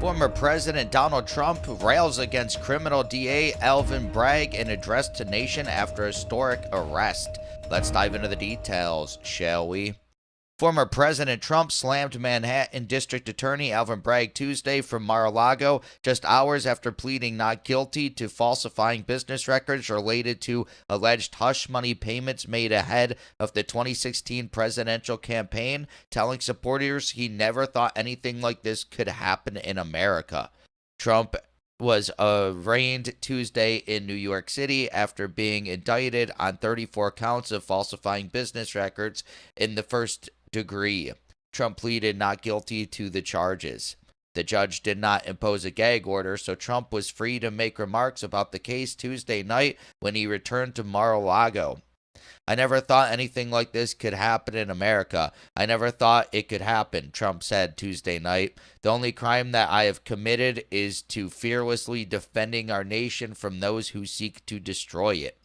Former President Donald Trump rails against criminal DA Alvin Bragg in address to nation after historic arrest. Let's dive into the details, shall we? Former President Trump slammed Manhattan District Attorney Alvin Bragg Tuesday from Mar-a-Lago just hours after pleading not guilty to falsifying business records related to alleged hush money payments made ahead of the 2016 presidential campaign, telling supporters he never thought anything like this could happen in America. Trump was arraigned Tuesday in New York City after being indicted on 34 counts of falsifying business records in the first degree. Trump pleaded not guilty to the charges. The judge did not impose a gag order, so Trump was free to make remarks about the case Tuesday night when he returned to Mar-a-Lago. "I never thought anything like this could happen in America. I never thought it could happen," Trump said Tuesday night. "The only crime that I have committed is to fearlessly defending our nation from those who seek to destroy it.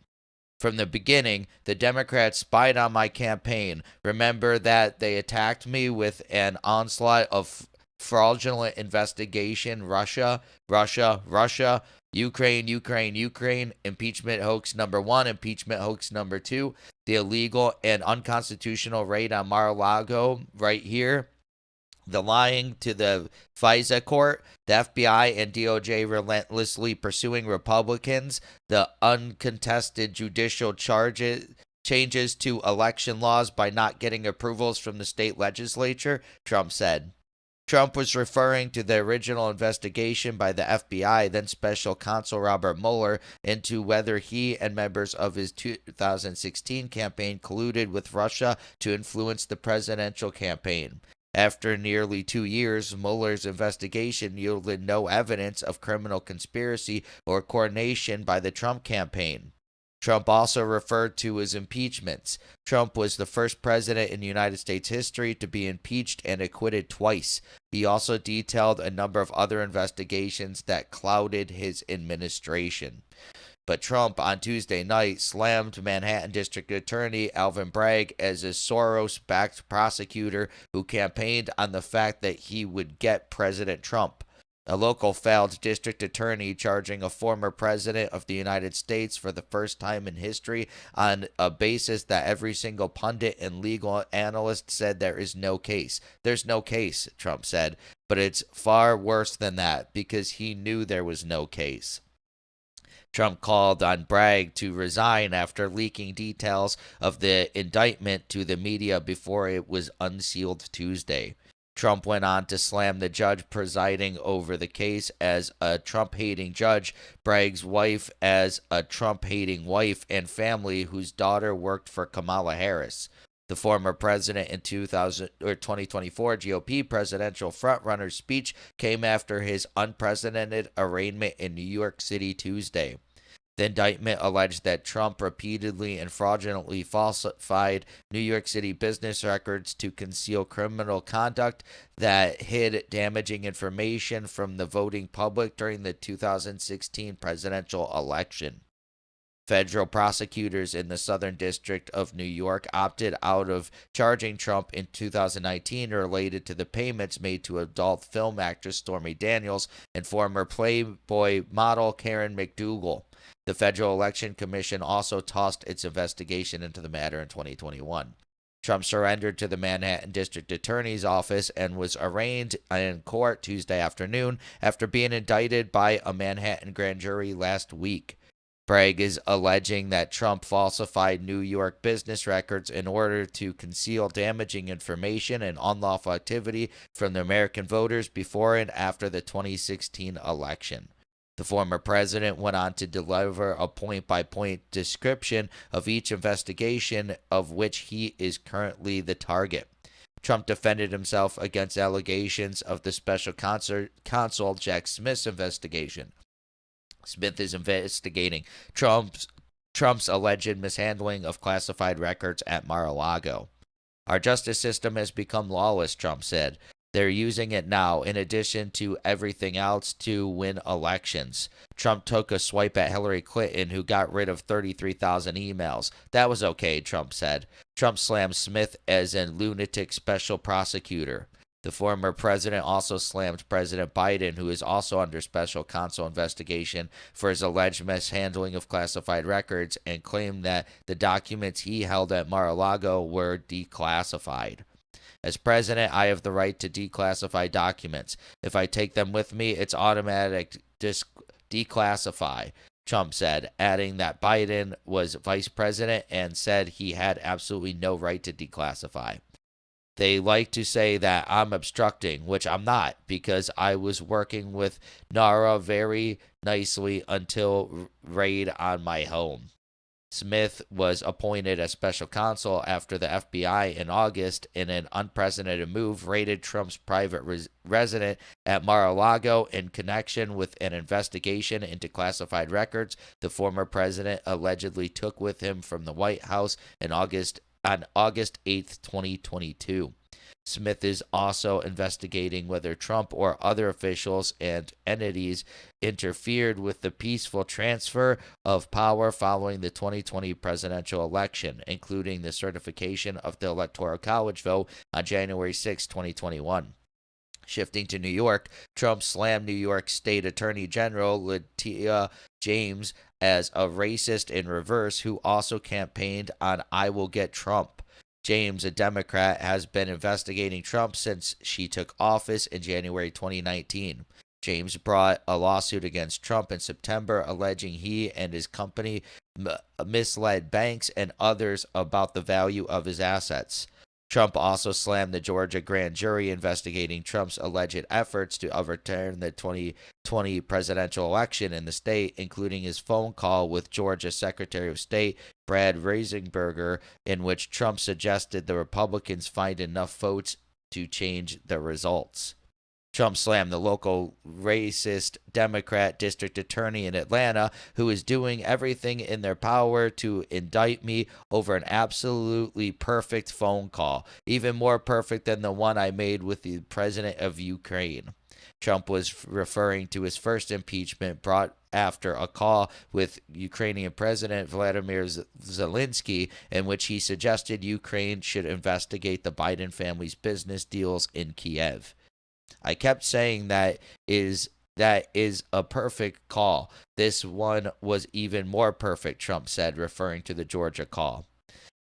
From the beginning, the Democrats spied on my campaign. Remember that they attacked me with an onslaught of fraudulent investigation. Russia, Russia, Russia, Ukraine, Ukraine, Ukraine, impeachment hoax number 1, impeachment hoax number 2, the illegal and unconstitutional raid on Mar-a-Lago right here, the lying to the FISA court, the FBI and DOJ relentlessly pursuing Republicans, the uncontested judicial changes to election laws by not getting approvals from the state legislature," Trump said. Trump was referring to the original investigation by the FBI, then Special Counsel Robert Mueller, into whether he and members of his 2016 campaign colluded with Russia to influence the presidential campaign. After nearly 2 years, Mueller's investigation yielded no evidence of criminal conspiracy or coordination by the Trump campaign. Trump also referred to his impeachments. Trump was the first president in United States history to be impeached and acquitted twice. He also detailed a number of other investigations that clouded his administration. But Trump on Tuesday night slammed Manhattan District Attorney Alvin Bragg as a Soros-backed prosecutor who campaigned on the fact that he would get President Trump. A local failed district attorney charging a former president of the United States for the first time in history on a basis that every single pundit and legal analyst said there is no case. "There's no case," Trump said, "but it's far worse than that because he knew there was no case." Trump called on Bragg to resign after leaking details of the indictment to the media before it was unsealed Tuesday. Trump went on to slam the judge presiding over the case as a Trump-hating judge, Bragg's wife as a Trump-hating wife, and family whose daughter worked for Kamala Harris. The former president in 2024 GOP presidential frontrunner speech came after his unprecedented arraignment in New York City Tuesday. The indictment alleged that Trump repeatedly and fraudulently falsified New York City business records to conceal criminal conduct that hid damaging information from the voting public during the 2016 presidential election. Federal prosecutors in the Southern District of New York opted out of charging Trump in 2019 related to the payments made to adult film actress Stormy Daniels and former Playboy model Karen McDougal. The Federal Election Commission also tossed its investigation into the matter in 2021. Trump surrendered to the Manhattan District Attorney's Office and was arraigned in court Tuesday afternoon after being indicted by a Manhattan grand jury last week. Bragg is alleging that Trump falsified New York business records in order to conceal damaging information and unlawful activity from the American voters before and after the 2016 election. The former president went on to deliver a point-by-point description of each investigation of which he is currently the target. Trump defended himself against allegations of the special counsel Jack Smith's investigation. Smith is investigating Trump's alleged mishandling of classified records at Mar-a-Lago. "Our justice system has become lawless," Trump said. "They're using it now, in addition to everything else, to win elections." Trump took a swipe at Hillary Clinton, who got rid of 33,000 emails. "That was okay," Trump said. Trump slammed Smith as a lunatic special prosecutor. The former president also slammed President Biden, who is also under special counsel investigation for his alleged mishandling of classified records, and claimed that the documents he held at Mar-a-Lago were declassified. As president, I have the right to declassify documents. If I take them with me, it's automatic declassify, Trump said, adding that Biden was vice president and said he had absolutely no right to declassify. They like to say that I'm obstructing, which I'm not, because I was working with Nara very nicely until raid on my home. Smith was appointed as special counsel after the FBI in August, in an unprecedented move, raided Trump's private residence at Mar-a-Lago in connection with an investigation into classified records the former president allegedly took with him from the White House on August 8th, 2022. Smith is also investigating whether Trump or other officials and entities interfered with the peaceful transfer of power following the 2020 presidential election, including the certification of the Electoral College vote on January 6, 2021. Shifting to New York, Trump slammed New York State Attorney General Letitia James as a racist in reverse who also campaigned on "I will get Trump." James, a Democrat, has been investigating Trump since she took office in January 2019. James brought a lawsuit against Trump in September, alleging he and his company misled banks and others about the value of his assets. Trump also slammed the Georgia grand jury investigating Trump's alleged efforts to overturn the 2020 presidential election in the state, including his phone call with Georgia Secretary of State Brad Raffensperger, in which Trump suggested the Republicans find enough votes to change the results. Trump slammed the local racist Democrat district attorney in Atlanta, who is doing everything in their power to indict me over an absolutely perfect phone call, even more perfect than the one I made with the president of Ukraine. Trump was referring to his first impeachment brought after a call with Ukrainian President Vladimir Zelensky, in which he suggested Ukraine should investigate the Biden family's business deals in Kiev. I kept saying that is a perfect call. This one was even more perfect, Trump said, referring to the Georgia call.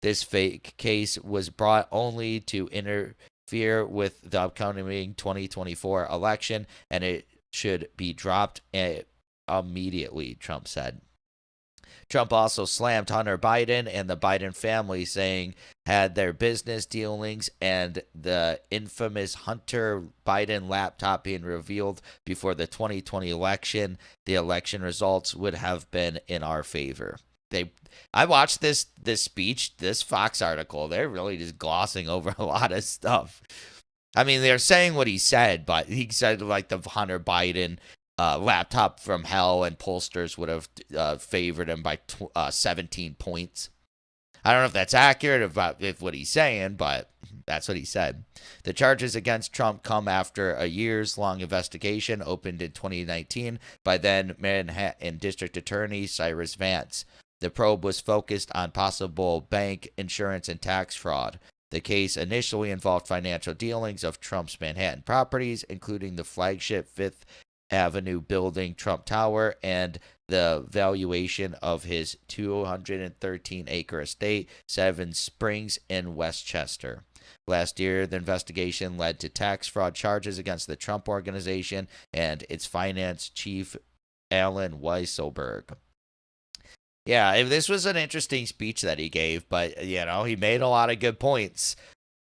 This fake case was brought only to interfere with the upcoming 2024 election, and it should be dropped immediately, Trump said. Trump also slammed Hunter Biden and the Biden family, saying had their business dealings and the infamous Hunter Biden laptop being revealed before the 2020 election, the election results would have been in our favor. I watched this speech, this Fox article. They're really just glossing over a lot of stuff. I mean, they're saying what he said, but he said like the Hunter Biden laptop from hell and pollsters would have favored him by 17 points. I don't know if that's accurate about what he's saying, but that's what he said. The charges against Trump come after a years-long investigation opened in 2019 by then Manhattan District Attorney Cyrus Vance. The probe was focused on possible bank, insurance, and tax fraud. The case initially involved financial dealings of Trump's Manhattan properties, including the flagship Fifth Avenue building, Trump Tower, and the valuation of his 213-acre estate, Seven Springs in Westchester. Last year, the investigation led to tax fraud charges against the Trump Organization and its finance chief, Alan Weisselberg. Yeah, this was an interesting speech that he gave, but, he made a lot of good points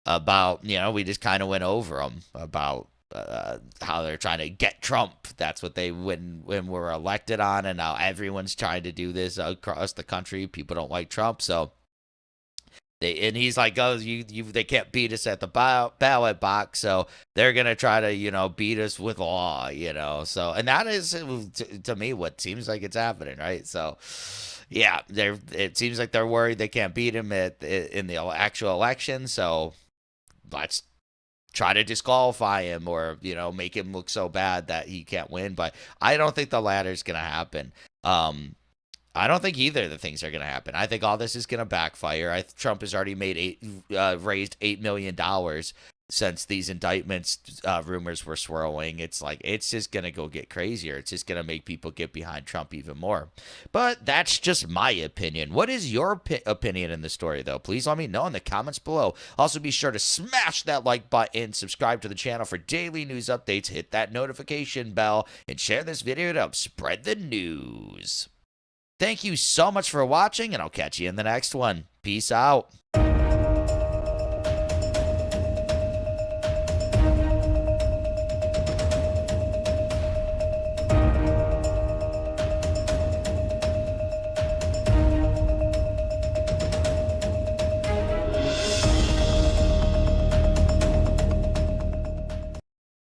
about, we just kind of went over them about how they're trying to get Trump. That's what they when we're elected on, and now everyone's trying to do this across the country. People don't like Trump, so he's like, oh, they can't beat us at the ballot box, so they're gonna try to beat us with law, So, and that is to me what seems like it's happening, right? So, yeah, it seems like they're worried they can't beat him in the actual election, so let's try to disqualify him or, make him look so bad that he can't win. But I don't think the latter is going to happen. I don't think either of the things are going to happen. I think all this is going to backfire. Trump has already raised $8 million since these indictments rumors were swirling. It's like it's just gonna go get crazier. It's just gonna make people get behind Trump even more. But that's just my opinion. What is your opinion in the story, though? Please let me know in the comments below. Also, be sure to smash that like button, subscribe to the channel for daily news updates, hit that notification bell, and share this video to help spread the news. Thank you so much for watching, and I'll catch you in the next one. Peace out.